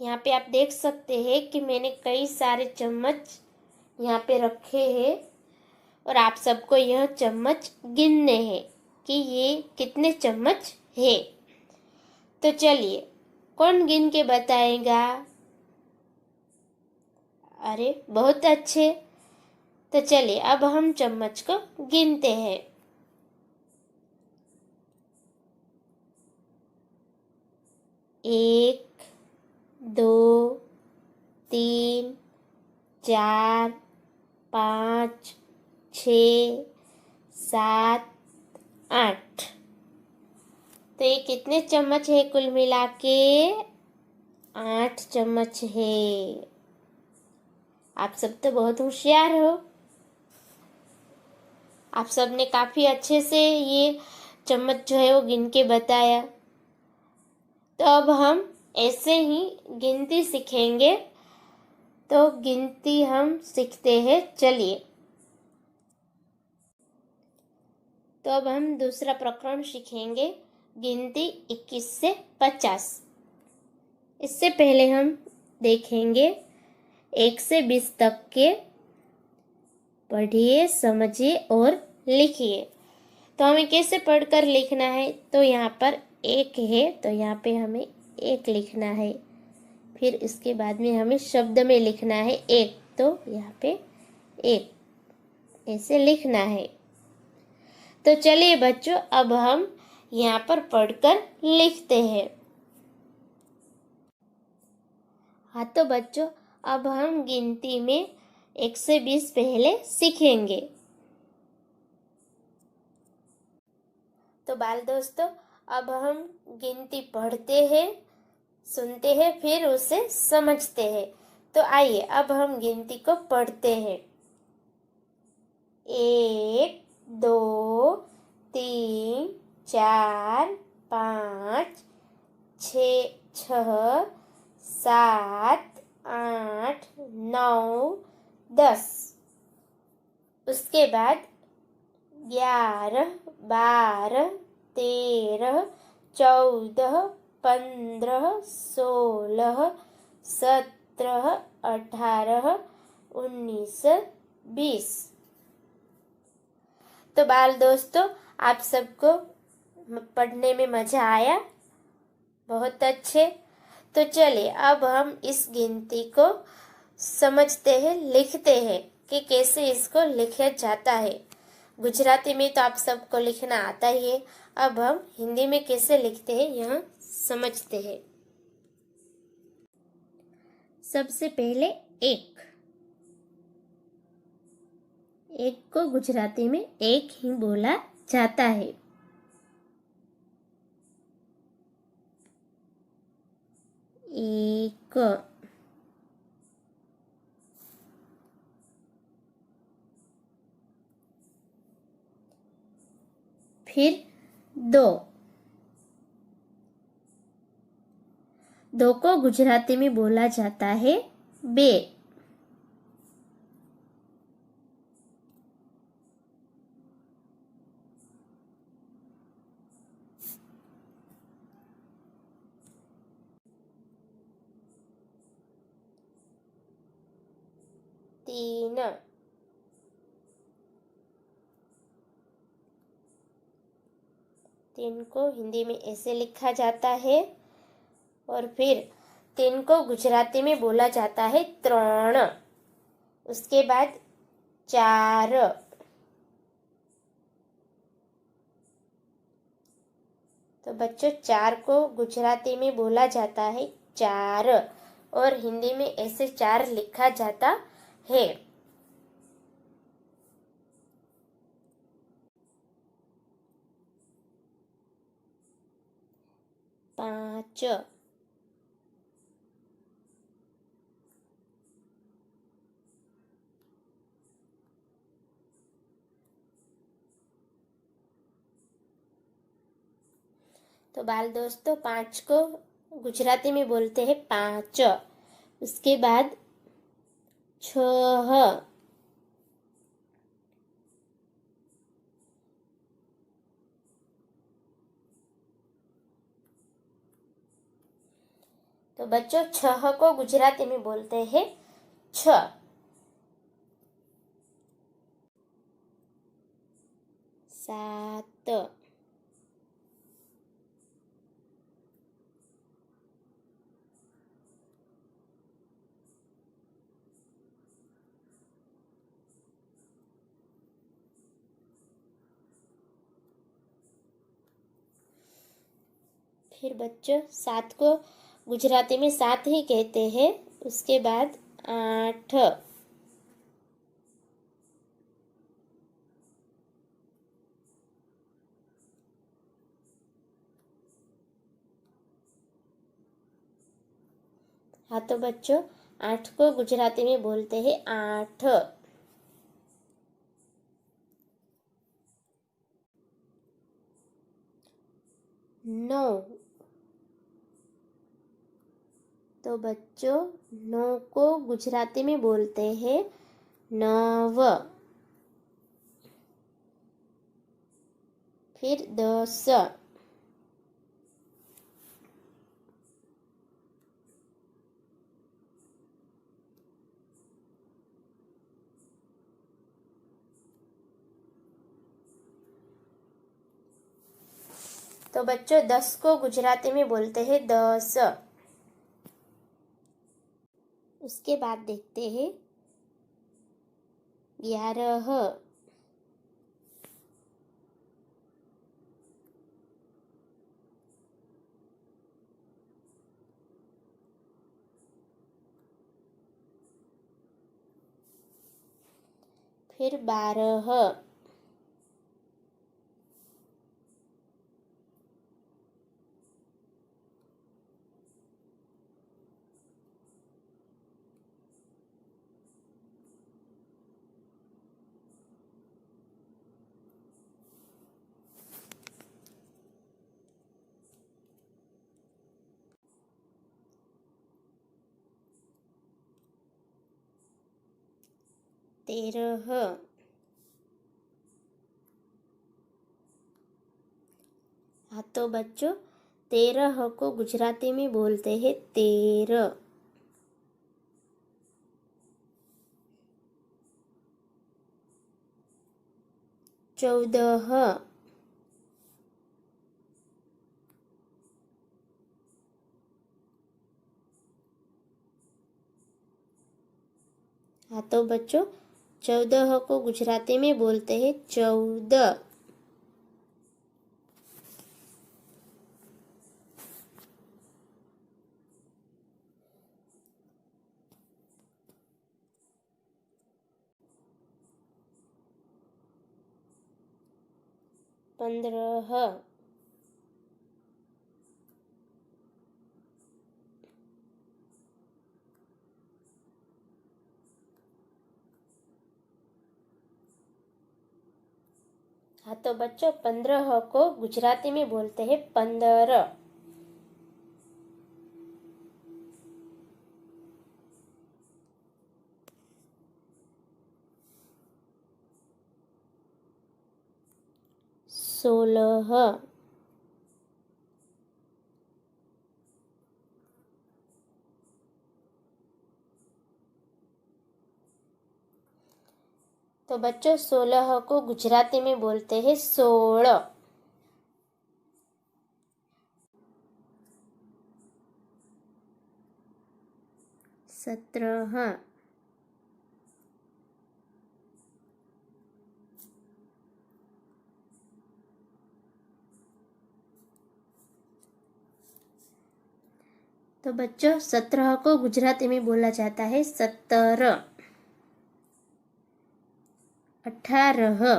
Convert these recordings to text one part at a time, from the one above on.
यहाँ पे आप देख सकते हैं कि मैंने कई सारे चम्मच यहाँ पे रखे हैं और आप सबको यह चम्मच गिनने हैं कि ये कितने चम्मच है। तो चलिए, कौन गिन के बताएगा? अरे बहुत अच्छे। तो चलिए अब हम चम्मच को गिनते हैं। 1, 2, 3, 4, 5, 6, 7, 8। तो ये कितने चम्मच है कुल मिला के? 8 चम्मच है। आप सब तो बहुत होशियार हो। आप सब ने काफी अच्छे से ये चम्मच जो है वो गिन के बताया। तो अब हम ऐसे ही गिनती सीखेंगे। तो गिनती हम सीखते हैं। चलिए, तो अब हम दूसरा प्रकरण सीखेंगे, गिनती 21 से 50। इससे पहले हम देखेंगे 1 से 20 तक के। पढ़िए, समझिए और लिखिए। तो हमें कैसे पढ़कर लिखना है? तो यहाँ पर 1 है तो यहाँ पे हमें 1 लिखना है। फिर इसके बाद में हमें शब्द में लिखना है 1, तो यहाँ पे 1 ऐसे लिखना है। तो चलिए बच्चों, अब हम यहाँ पर पढ़कर लिखते हैं। हाँ तो बच्चों, अब हम गिनती में 1 से 20 पहले सीखेंगे। तो बाल दोस्तों, अब हम गिनती पढ़ते हैं, सुनते हैं, फिर उसे समझते हैं। तो आइए अब हम गिनती को पढ़ते हैं। 1, 2, 3, 4, 5, 6, 7, 8, 9, 10। उसके बाद 11, 12, 13, 14, 15, 16, 17, 18, 19, 20। तो बाल दोस्तों, आप सबको पढ़ने में मजा आया? बहुत अच्छे। तो चलिए अब हम इस गिनती को समझते हैं, लिखते हैं कि कैसे इसको लिखा जाता है। गुजराती में तो आप सबको लिखना आता ही है। अब हम हिंदी में कैसे लिखते हैं यह समझते हैं। सबसे पहले 1। 1 को गुजराती में 1 ही बोला जाता है। 1। फिर 2। 2 को गुजराती में बोला जाता है 2। 3। 3 को हिंदी में ऐसे लिखा जाता है। और फिर 3 को गुजराती में बोला जाता है 3। उसके बाद 4। तो बच्चों, 4 को गुजराती में बोला जाता है 4 और हिंदी में ऐसे 4 लिखा जाता है। 5। तो बाल दोस्तों, 5 को गुजराती में बोलते हैं 5। उसके बाद 6। तो बच्चों 6 को गुजराती में बोलते हैं 6। 7। फिर बच्चों 7 को गुजराती में 7 ही कहते हैं। उसके बाद 8। हाँ तो बच्चों 8 को गुजराती में बोलते हैं 8। 9। तो बच्चों 9 को गुजराती में बोलते हैं 9। फिर 10। तो बच्चों 10 को गुजराती में बोलते हैं 10। उसके बाद देखते हैं 11। फिर 12। तेरह। हाँ तो बच्चों 13 को गुजराती में बोलते हैं 13। 14। हाँ तो बच्चों 14 को गुजराती में बोलते हैं 14। 15। हाँ तो बच्चों 15 को गुजराती में बोलते हैं 15। 16। तो बच्चों 16 को गुजराती में बोलते हैं 16। 17। तो बच्चों 17 को गुजराती में बोला जाता है 17। 18।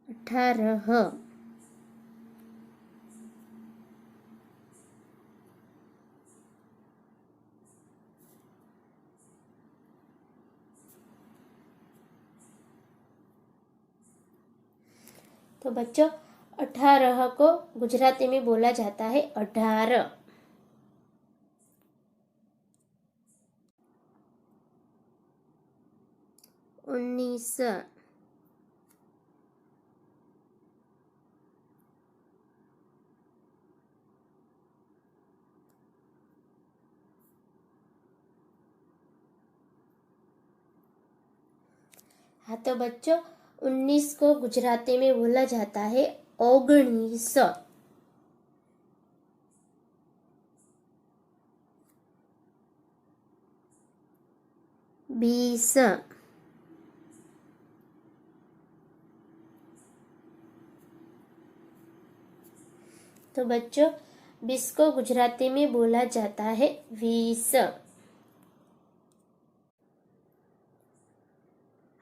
18। तो बच्चों 18 को गुजराती में बोला जाता है 18। 19। हाँ तो बच्चों 19 को गुजराती में बोला जाता है 19। 20। तो बच्चों 20 को गुजराती में बोला जाता है 20।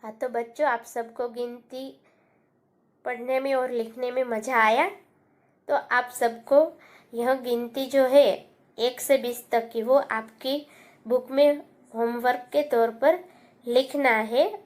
हाँ तो बच्चों आप सबको गिनती पढ़ने में और लिखने में मज़ा आया। तो आप सबको यह गिनती जो है 1 से 20 तक की वो आपकी बुक में होमवर्क के तौर पर लिखना है